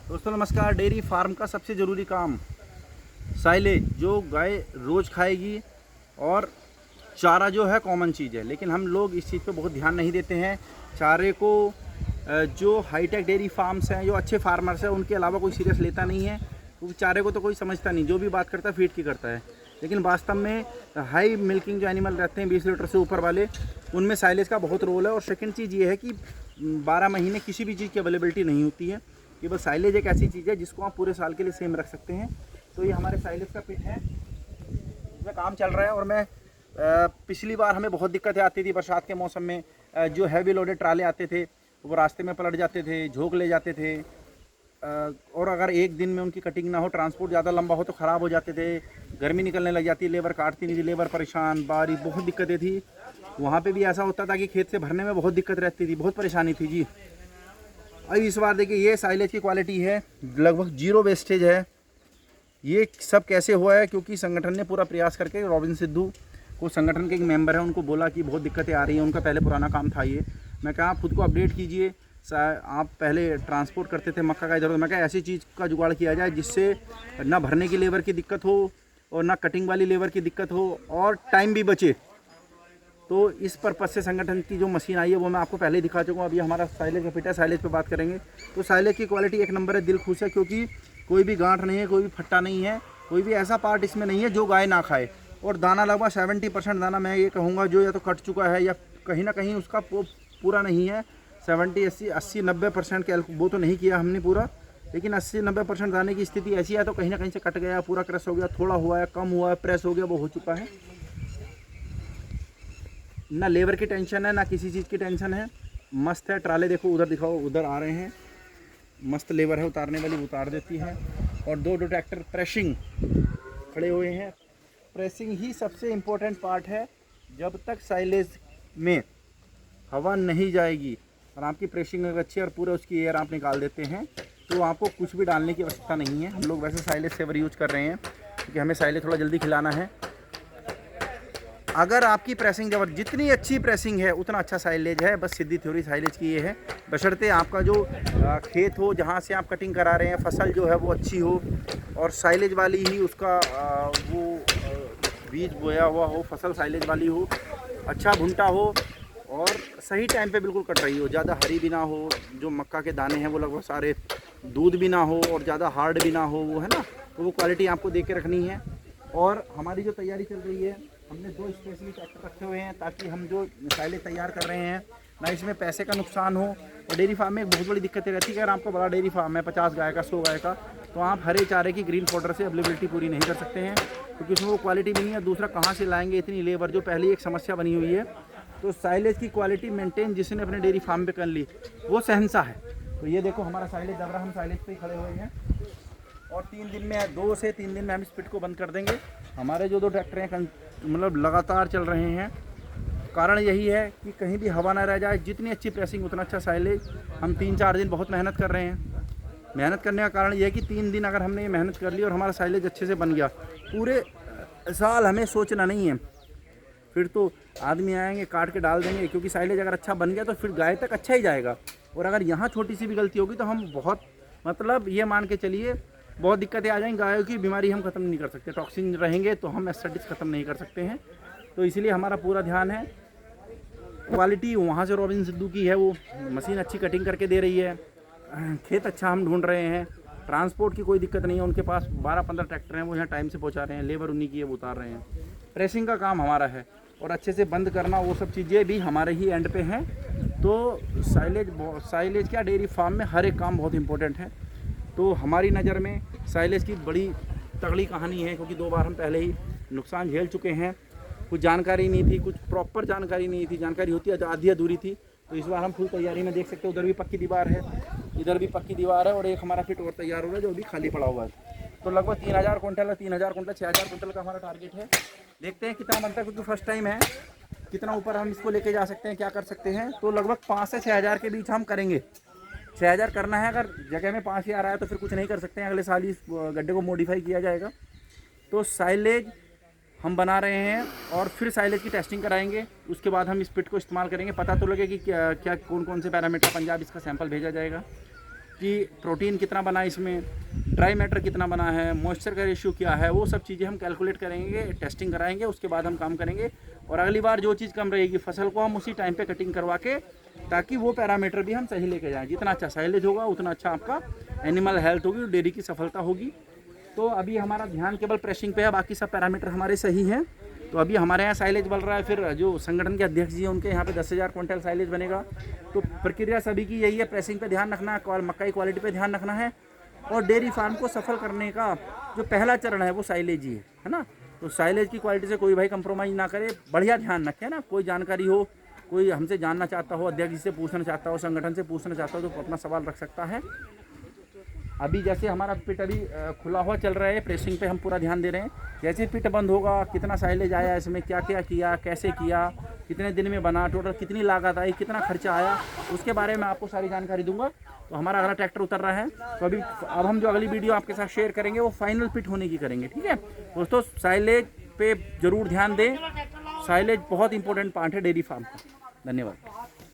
दोस्तों नमस्कार। Dairy farm का सबसे ज़रूरी काम साइलेज, जो गाय रोज़ खाएगी, और चारा जो है कॉमन चीज़ है, लेकिन हम लोग इस चीज़ पे बहुत ध्यान नहीं देते हैं। चारे को जो हाईटेक डेयरी फार्म्स हैं, जो अच्छे फार्मर्स हैं, उनके अलावा कोई सीरियस लेता नहीं है, क्योंकि चारे को तो कोई समझता नहीं, जो भी बात करता है फीड की करता है। लेकिन वास्तव में हाई मिल्किंग जो एनिमल रहते हैं 20 लीटर से ऊपर वाले, उनमें साइलेज का बहुत रोल है। और सेकंड चीज़ ये है कि 12 महीने किसी भी चीज़ की अवेलेबिलिटी नहीं होती है। कि बस साइलेज एक ऐसी चीज़ है जिसको आप पूरे साल के लिए सेम रख सकते हैं। तो ये हमारे साइलेज का पिट है, इसमें काम चल रहा है। और मैं पिछली बार हमें बहुत दिक्कतें आती थी बरसात के मौसम में। जो हैवी लोडेड ट्राले आते थे वो रास्ते में पलट जाते थे, झोंक ले जाते थे, और अगर एक दिन में उनकी कटिंग ना हो, ट्रांसपोर्ट ज़्यादा लंबा हो तो ख़राब हो जाते थे, गर्मी निकलने लग जाती, लेबर काटती नहीं थी, लेबर परेशान, बारिश, बहुत दिक्कतें थी। वहाँ पे भी ऐसा होता था कि खेत से भरने में बहुत दिक्कत रहती थी, बहुत परेशानी थी जी। अब इस बार देखिए, ये साइलेज की क्वालिटी है, लगभग 0 वेस्टेज है। ये सब कैसे हुआ है? क्योंकि संगठन ने पूरा प्रयास करके, रॉबिन सिद्धू को संगठन के एक मेंबर है, उनको बोला कि बहुत दिक्कतें आ रही हैं, उनका पहले पुराना काम था ये। मैं कहा आप खुद को अपडेट कीजिए, आप पहले ट्रांसपोर्ट करते थे मक्का का इधर उधर। मैं कहा ऐसी चीज़ का जुगाड़ किया जाए जिससे ना भरने की लेबर की दिक्कत हो और ना कटिंग वाली लेबर की दिक्कत हो, और टाइम भी बचे। तो इस पर्पज़ से संगठन की जो मशीन आई है वो मैं आपको पहले ही दिखा चुका हूँ। अभी हमारा साइलेज का फिट है, साइलेज पे बात करेंगे। तो साइलेज की क्वालिटी एक नंबर है, दिल खुश है, क्योंकि कोई भी गांठ नहीं है, कोई भी फट्टा नहीं है, कोई भी ऐसा पार्ट इसमें नहीं है जो गाय ना खाए। और दाना लगभग 70% दाना मैं ये कहूँगा जो या तो कट चुका है या कहीं ना कहीं उसका पूरा नहीं है। 70, 80, 90% के वो तो नहीं किया हमने पूरा, लेकिन 80-90% दाने की स्थिति ऐसी है तो कहीं ना कहीं से कट गया, पूरा क्रश हो गया, थोड़ा हुआ है, कम हुआ है, प्रेस हो गया, वो हो चुका है। ना लेबर की टेंशन है, ना किसी चीज़ की टेंशन है। मस्त है। ट्राले देखो, उधर दिखाओ, उधर आ रहे हैं, मस्त लेबर है, उतारने वाली उतार देती है। और दो ट्रैक्टर प्रेसिंग खड़े हुए हैं। प्रेसिंग ही सबसे इम्पोर्टेंट पार्ट है। जब तक साइलेज में हवा नहीं जाएगी और आपकी प्रेसिंग अगर अच्छी और पूरे उसकी एयर आप निकाल देते हैं तो आपको कुछ भी डालने की आवश्यकता नहीं है। हम लोग वैसे साइलेज सेवर यूज कर रहे हैं क्योंकि हमें साइलेज थोड़ा जल्दी खिलाना है। अगर आपकी प्रेसिंग जब जितनी अच्छी प्रेसिंग है उतना अच्छा साइलेज है। बस सीधी थ्योरी साइलेज की ये है, बशर्ते आपका जो खेत हो जहाँ से आप कटिंग करा रहे हैं, फसल जो है वो अच्छी हो और साइलेज वाली ही उसका वो बीज बोया हुआ हो, फसल साइलेज वाली हो, अच्छा भुंटा हो और सही टाइम पे बिल्कुल कट रही हो, ज़्यादा हरी भी ना हो, जो मक्का के दाने हैं वो लगभग सारे दूध भी ना हो और ज़्यादा हार्ड भी ना हो, वो है ना। तो वो क्वालिटी आपको देख के रखनी है। और हमारी जो तैयारी चल रही है, हमने 2 स्पेशली ट्रैक्टर रखे हुए हैं ताकि हम जो साइलेज तैयार कर रहे हैं ना इसमें पैसे का नुकसान हो। और डेयरी फार्म में एक बहुत बड़ी दिक्कत रहती है कि अगर आपको बड़ा डेयरी फार्म है 50 गाय का, 100 गाय का, तो आप हरे चारे की ग्रीन फॉडर से अवेलेबिलिटी पूरी नहीं कर सकते हैं क्योंकि उसमें वो क्वालिटी भी नहीं है। दूसरा, कहाँ से लाएंगे इतनी लेबर, जो पहले एक समस्या बनी हुई है। तो साइलेज की क्वालिटी मेंटेन जिसने अपने डेयरी फार्म पे कर ली वो शहंशाह है। तो ये देखो हमारा साइलेज दब रहा, हम साइलेज पे ही खड़े हुए हैं और 3 दिन में, 2 से 3 दिन में हम इस पिट को बंद कर देंगे। हमारे जो 2 ट्रैक्टर हैं मतलब लगातार चल रहे हैं। कारण यही है कि कहीं भी हवा ना रह जाए। जितनी अच्छी प्रेसिंग उतना अच्छा साइलेज। हम 3-4 दिन बहुत मेहनत कर रहे हैं। मेहनत करने का कारण यह है कि 3 दिन अगर हमने ये मेहनत कर ली और हमारा साइलेज अच्छे से बन गया, पूरे साल हमें सोचना नहीं है। फिर तो आदमी आएंगे काट के डाल देंगे, क्योंकि साइलेज अगर अच्छा बन गया तो फिर गाय तक अच्छा ही जाएगा। और अगर यहाँ छोटी सी भी गलती होगी तो हम बहुत, मतलब ये मान के चलिए, बहुत दिक्कतें आ जाएंगी। गायों की बीमारी हम ख़त्म नहीं कर सकते, टॉक्सिन रहेंगे तो हम एस्थेटिक्स ख़त्म नहीं कर सकते हैं। तो इसलिए हमारा पूरा ध्यान है। क्वालिटी वहाँ से रॉबिन सिद्धू की है, वो मशीन अच्छी कटिंग करके दे रही है, खेत अच्छा हम ढूंढ रहे हैं, ट्रांसपोर्ट की कोई दिक्कत नहीं है। उनके पास 12-15 ट्रैक्टर हैं, वो यहाँ टाइम से पहुँचा रहे हैं, लेबर उन्हीं की है, वो उतार रहे हैं। प्रेसिंग का काम हमारा है और अच्छे से बंद करना, वो सब चीज़ें भी हमारे ही एंड पे हैं। तो साइलेज क्या, डेयरी फार्म में हर एक काम बहुत इंपॉर्टेंट है। तो हमारी नज़र में साइलेज की बड़ी तगड़ी कहानी है, क्योंकि 2 बार हम पहले ही नुकसान झेल चुके हैं। कुछ जानकारी नहीं थी, कुछ प्रॉपर जानकारी नहीं थी, जानकारी होती है आधी अधूरी थी। तो इस बार हम फुल तैयारी में, देख सकते हो उधर भी पक्की दीवार है, इधर भी पक्की दीवार है और एक हमारा फिट और तैयार हो रहा है जो अभी खाली पड़ा हुआ है। तो लगभग 3000 कुंटल, 3000 कुंटल, 6000 कुंटल का हमारा टारगेट है। देखते हैं कितना बनता है, क्योंकि फर्स्ट टाइम है, कितना ऊपर हम इसको लेके जा सकते हैं, क्या कर सकते हैं। तो लगभग 5 से 6000 के बीच हम करेंगे। 6000 करना है। अगर जगह में 5000 आया तो फिर कुछ नहीं कर सकते हैं, अगले साल ही इस गड्ढे को मॉडिफाई किया जाएगा। तो साइलेज हम बना रहे हैं और फिर साइलेज की टेस्टिंग कराएंगे। उसके बाद हम इस पिट को इस्तेमाल करेंगे, पता तो लगे कि क्या कौन कौन से पैरामीटर। पंजाब इसका सैंपल भेजा जाएगा, कि प्रोटीन कितना बना है, इसमें ड्राई मैटर कितना बना है, मॉइस्चर का रेशियो क्या है, वो सब चीज़ें हम कैलकुलेट करेंगे, टेस्टिंग कराएंगे, उसके बाद हम काम करेंगे। और अगली बार जो चीज़ कम रहेगी फसल को हम उसी टाइम पे कटिंग करवा के, ताकि वो पैरामीटर भी हम सही लेके जाएँ। जितना अच्छा साइलेज होगा उतना अच्छा आपका एनिमल हेल्थ होगी, डेयरी की सफलता होगी। तो अभी हमारा ध्यान केवल प्रेसिंग पे है, बाकी सब पैरामीटर हमारे सही हैं। तो अभी हमारे यहाँ साइलेज बन रहा है, फिर जो संगठन के अध्यक्ष जी हैं उनके यहाँ पे 10,000 क्विंटल साइलेज बनेगा। तो प्रक्रिया सभी की यही है, प्रेसिंग पे ध्यान रखना है और मक्का की क्वालिटी पे ध्यान रखना है। और डेयरी फार्म को सफल करने का जो पहला चरण है वो साइलेज ही है ना। तो साइलेज की क्वालिटी से कोई भाई कंप्रोमाइज़ ना करे, बढ़िया ध्यान रखे ना। कोई जानकारी हो, कोई हमसे जानना चाहता हो, अध्यक्ष जी से पूछना चाहता हो, संगठन से पूछना चाहता हो, तो अपना सवाल रख सकता है। अभी जैसे हमारा पिट अभी खुला हुआ चल रहा है, प्रेसिंग पे हम पूरा ध्यान दे रहे हैं। जैसे पिट बंद होगा, कितना साइलेज आया, इसमें क्या क्या किया, कैसे किया, कितने दिन में बना, टोटल कितनी लागत आई, कितना खर्चा आया, उसके बारे में आपको सारी जानकारी दूंगा। तो हमारा अगला ट्रैक्टर उतर रहा है, तो अब हम जो अगली वीडियो आपके साथ शेयर करेंगे वो फाइनल पिट होने की करेंगे। ठीक है दोस्तों, साइलेज पे ज़रूर ध्यान दें। साइलेज बहुत इंपॉर्टेंट पार्ट है डेयरी फार्म का। धन्यवाद।